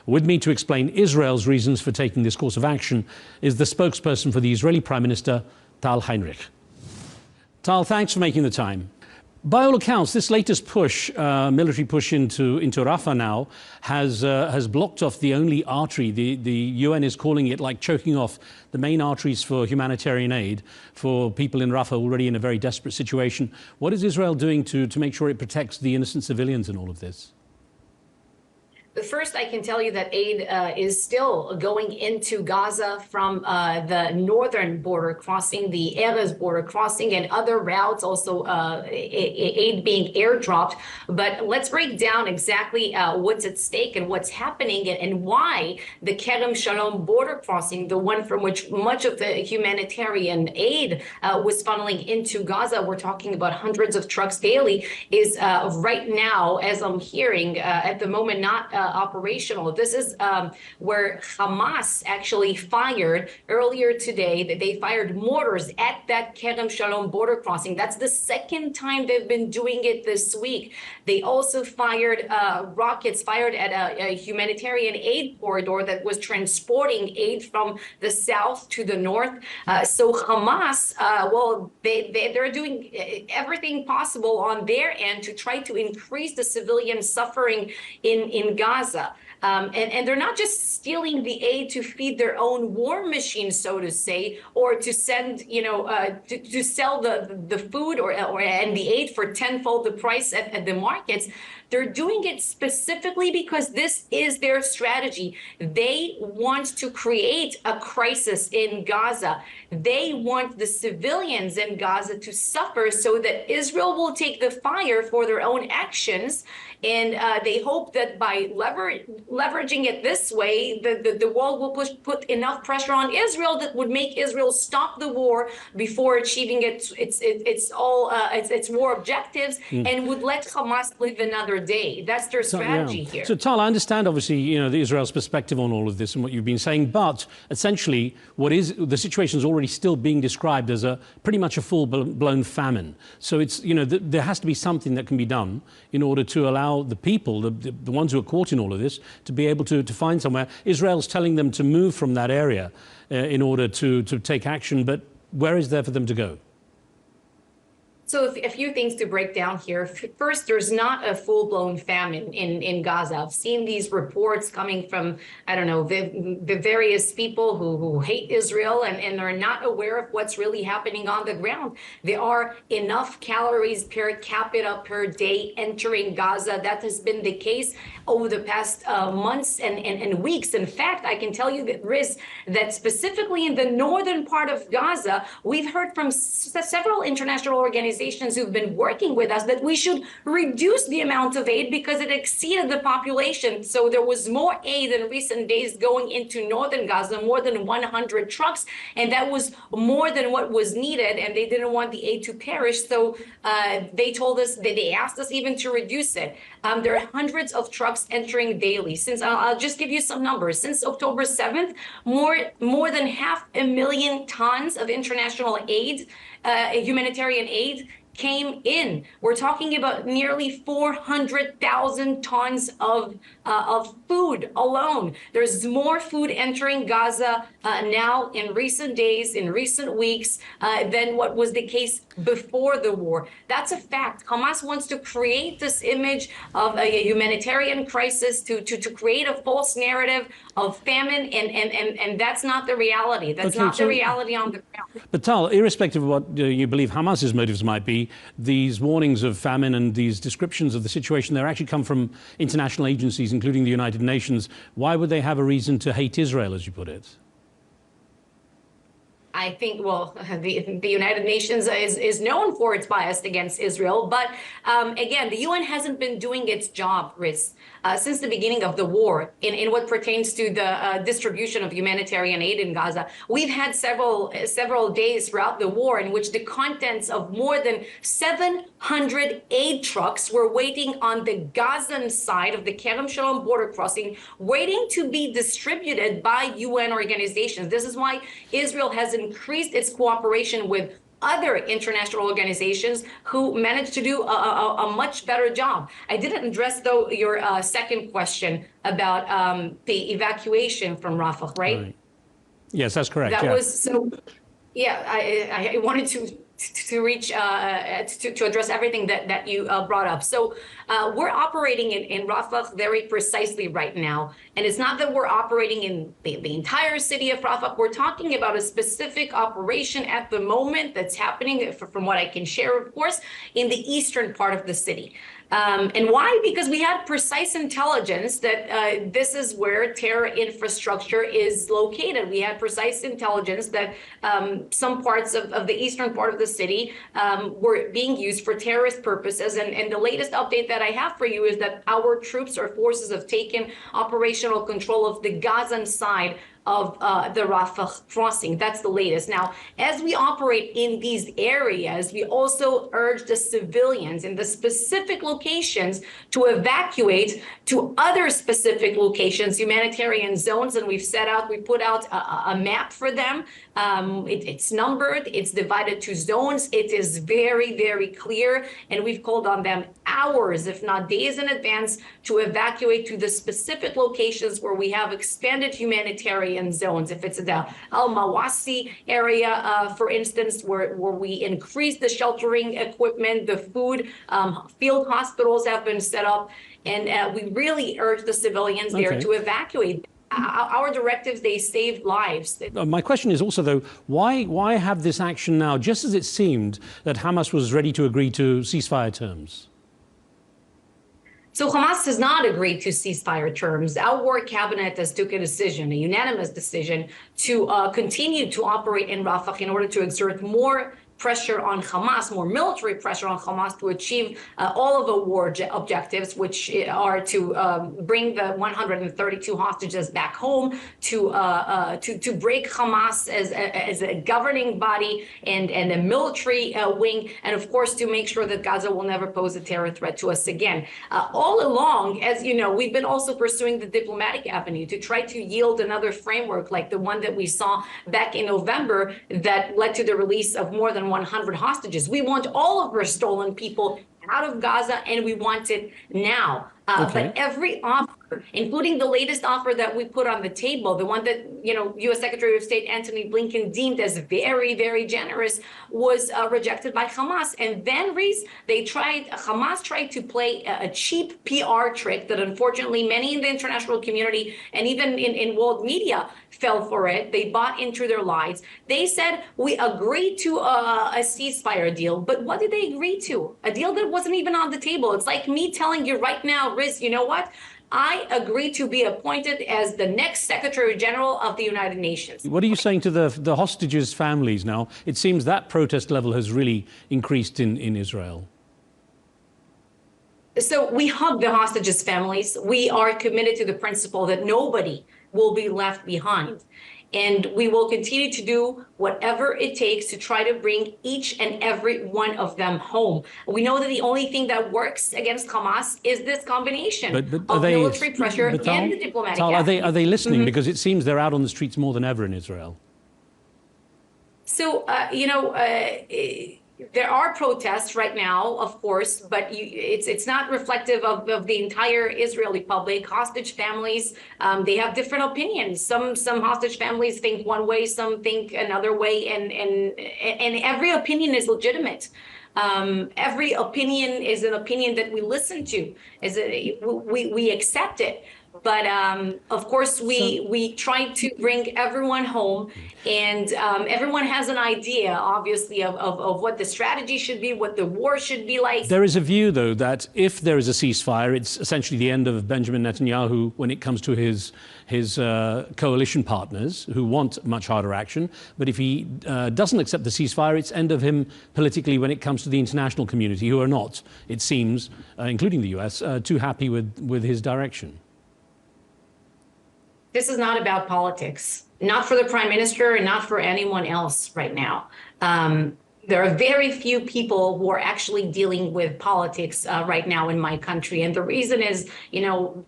With me to explain Israel's reasons for taking this course of action is the spokesperson for the Israeli Prime Minister, Tal Heinrich. Tal, thanks for making the time. By all accounts, this latest push, military push into Rafah now, has blocked off the only artery. The UN is calling it like choking off the main arteries for humanitarian aid for people in Rafah already in a very desperate situation. What is Israel doing to make sure it protects the innocent civilians in all of this? First, I can tell you that aid is still going into Gaza from the northern border crossing, the Erez border crossing, and other routes, also aid being airdropped. But let's break down exactly what's at stake and what's happening and why the Kerem Shalom border crossing, the one from which much of the humanitarian aid was funneling into Gaza, we're talking about hundreds of trucks daily, is right now, as I'm hearing, at the moment, not operational. This is where Hamas actually fired earlier today, that they fired mortars at that Kerem Shalom border crossing. That's the second time they've been doing it this week. They also fired rockets fired at a humanitarian aid corridor that was transporting aid from the south to the north. So Hamas, well, they're doing everything possible on their end to try to increase the civilian suffering in Gaza. And they're not just stealing the aid to feed their own war machine, so to say, or to send, to sell the food and the aid for tenfold the price at the markets. They're doing it specifically because this is their strategy. They want to create a crisis in Gaza. They want the civilians in Gaza to suffer so that Israel will take the fire for their own actions. And they hope that by leveraging it this way, the world will put enough pressure on Israel that would make Israel stop the war before achieving its war objectives and would let Hamas live another day. That's their strategy here. So, Tal, I understand, obviously, the Israel's perspective on all of this and what you've been saying, but essentially, the situation is already still being described as pretty much a full-blown famine. So it's, there has to be something that can be done in order to allow the people, the ones who are caught in all of this, to be able to find somewhere. Israel's telling them to move from that area in order to take action, but where is there for them to go? So a few things to break down here. First, there's not a full-blown famine in Gaza. I've seen these reports coming from, I don't know, the various people who hate Israel and are not aware of what's really happening on the ground. There are enough calories per capita per day entering Gaza. That has been the case over the past months and weeks. In fact, I can tell you that, Riz, that specifically in the northern part of Gaza, we've heard from several international organizations who've been working with us that we should reduce the amount of aid because it exceeded the population. So there was more aid in recent days going into northern Gaza, more than 100 trucks, and that was more than what was needed, and they didn't want the aid to perish. So they told us, they asked us even to reduce it. There are hundreds of trucks entering daily. Since I'll just give you some numbers. Since October 7th, more than 500,000 tons of international aid, humanitarian aid, came in. We're talking about nearly 400,000 tons of food alone. There's more food entering Gaza now in recent days, in recent weeks, than what was the case before the war. That's a fact. Hamas wants to create this image of a humanitarian crisis to create a false narrative of famine, and that's not the reality. That's not the reality on the ground. But Tal, irrespective of what you believe Hamas's motives might be, these warnings of famine and these descriptions of the situation, they actually come from international agencies, including the United Nations. Why would they have a reason to hate Israel, as you put it? I think, well, the United Nations is known for its bias against Israel. But again, the UN hasn't been doing its job, Riz, since the beginning of the war in what pertains to the distribution of humanitarian aid in Gaza. We've had several days throughout the war in which the contents of more than 700 aid trucks were waiting on the Gazan side of the Kerem Shalom border crossing, waiting to be distributed by UN organizations. This is why Israel has increased its cooperation with other international organizations who managed to do a much better job. I didn't address, though, your second question about the evacuation from Rafah, right? Yes, that's correct. That yeah. was so. Yeah, I wanted to reach to address everything that you brought up. So we're operating in Rafah very precisely right now, and it's not that we're operating in the entire city of Rafah. We're talking about a specific operation at the moment that's happening, from what I can share, of course, in the eastern part of the city. And why? Because we had precise intelligence that this is where terror infrastructure is located. We had precise intelligence that some parts of the eastern part of the city were being used for terrorist purposes. And the latest update that I have for you is that our troops or forces have taken operational control of the Gazan side of the Rafah crossing. That's the latest. Now, as we operate in these areas, we also urge the civilians in the specific locations to evacuate to other specific locations, humanitarian zones, and we put out a map for them. It's numbered, it's divided to zones. It is very, very clear, and we've called on them hours, if not days in advance, to evacuate to the specific locations where we have expanded humanitarian zones. If it's the Al-Mawasi area, for instance, where we increase the sheltering equipment, the food, field hospitals have been set up, and we really urge the civilians there to evacuate. Our directives, they saved lives. My question is also, though, why have this action now, just as it seemed that Hamas was ready to agree to ceasefire terms? So Hamas has not agreed to ceasefire terms. Our war cabinet has took a decision, a unanimous decision, to continue to operate in Rafah in order to exert more pressure on Hamas, more military pressure on Hamas to achieve all of the war objectives, which are to bring the 132 hostages back home, to break Hamas as a governing body and a military wing, and of course to make sure that Gaza will never pose a terror threat to us again. All along, as you know, we've been also pursuing the diplomatic avenue to try to yield another framework like the one that we saw back in November that led to the release of more than 100 hostages. We want all of our stolen people out of Gaza, and we want it now. But every offer, including the latest offer that we put on the table, the one that, U.S. Secretary of State Antony Blinken deemed as very, very generous, was rejected by Hamas. And then, Riz, Hamas tried to play a cheap PR trick that unfortunately many in the international community and even in world media fell for it. They bought into their lies. They said, we agreed to a ceasefire deal. But what did they agree to? A deal that wasn't even on the table. It's like me telling you right now, Riz, you know what? I agree to be appointed as the next Secretary General of the United Nations. What are you saying to the hostages' families now? It seems that protest level has really increased in Israel. So we hug the hostages' families. We are committed to the principle that nobody will be left behind. And we will continue to do whatever it takes to try to bring each and every one of them home. We know that the only thing that works against Hamas is this combination of military pressure and the diplomatic action. Are they listening? Because it seems they're out on the streets more than ever in Israel. So, there are protests right now, of course, but it's not reflective of the entire Israeli public. Hostage families, they have different opinions. Some hostage families think one way, some think another way, and every opinion is legitimate. Every opinion is an opinion that we listen to. We accept it. But of course, we try to bring everyone home, and everyone has an idea, obviously, of what the strategy should be, what the war should be like. There is a view, though, that if there is a ceasefire, it's essentially the end of Benjamin Netanyahu when it comes to his coalition partners who want much harder action. But if he doesn't accept the ceasefire, it's end of him politically when it comes to the international community, who are not, it seems, including the US, too happy with his direction. This is not about politics, not for the prime minister and not for anyone else right now. There are very few people who are actually dealing with politics right now in my country. And the reason is,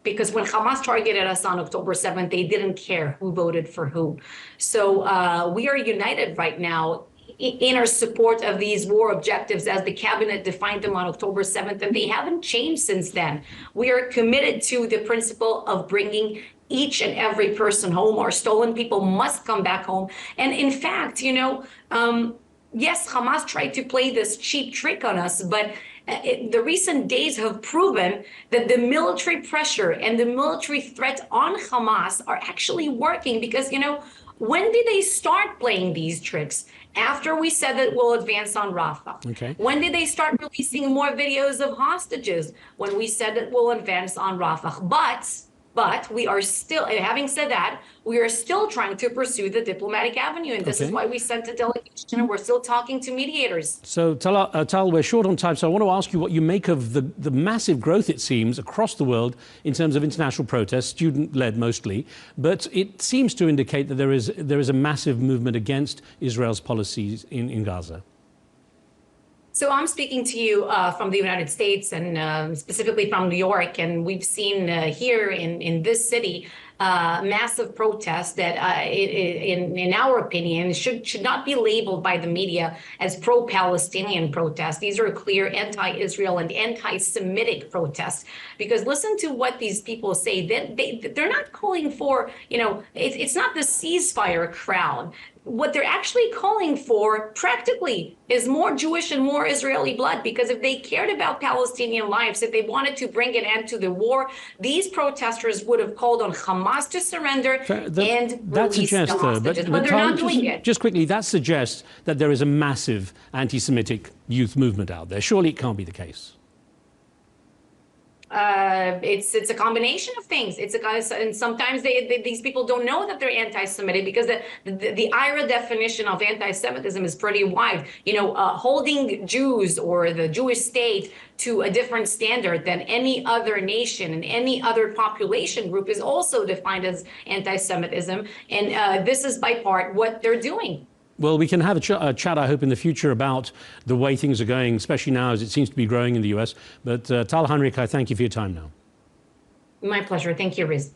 because when Hamas targeted us on October 7th, they didn't care who voted for who. So we are united right now in our support of these war objectives as the cabinet defined them on October 7th, and they haven't changed since then. We are committed to the principle of bringing each and every person home. Our stolen people must come back home. And in fact, yes, Hamas tried to play this cheap trick on us, but the recent days have proven that the military pressure and the military threat on Hamas are actually working because, when did they start playing these tricks? After we said that we'll advance on Rafah. Okay. When did they start releasing more videos of hostages? When we said that we'll advance on Rafah. But we are still, having said that, we are still trying to pursue the diplomatic avenue. And this is why we sent a delegation and we're still talking to mediators. So, Tal, we're short on time, so I want to ask you what you make of the massive growth, it seems, across the world in terms of international protests, student-led mostly. But it seems to indicate that there is a massive movement against Israel's policies in Gaza. So I'm speaking to you from the United States and specifically from New York. And we've seen here in this city massive protests that, in our opinion, should not be labeled by the media as pro-Palestinian protests. These are clear anti-Israel and anti-Semitic protests. Because listen to what these people say. They're not calling for, it's not the ceasefire crowd. What they're actually calling for practically is more Jewish and more Israeli blood, because if they cared about Palestinian lives, if they wanted to bring an end to the war, these protesters would have called on Hamas to surrender and release the hostages. But they're not doing it. Just quickly, that suggests that there is a massive anti-Semitic youth movement out there. Surely it can't be the case. It's a combination of things. And sometimes these people don't know that they're anti-Semitic because the IRA definition of anti-Semitism is pretty wide. Holding Jews or the Jewish state to a different standard than any other nation and any other population group is also defined as anti-Semitism. And this is by part what they're doing. Well, we can have a chat, I hope, in the future about the way things are going, especially now as it seems to be growing in the US. But Tal Heinrich, I thank you for your time now. My pleasure. Thank you, Riz.